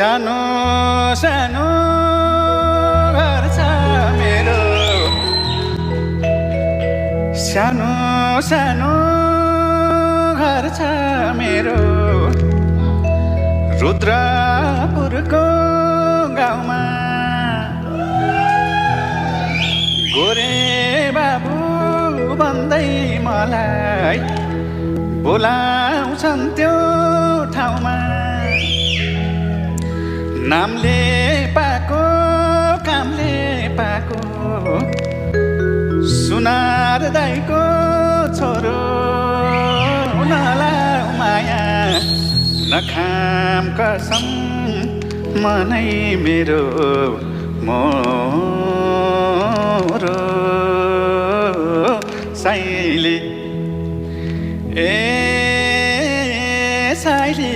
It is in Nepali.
सानो सानो घर छ मेरो सानो सानो घर छ मेरो रुद्रपुरको गाउँमा गोरे बाबु भन्दै मलाई बोलाउँछन् त्यो ठाउँमा नामले पाएको कामले पाएको सुनार दाइको छोरो नलाउ माया नखाम कसम मनै मेरो मोरो साइली ए साइली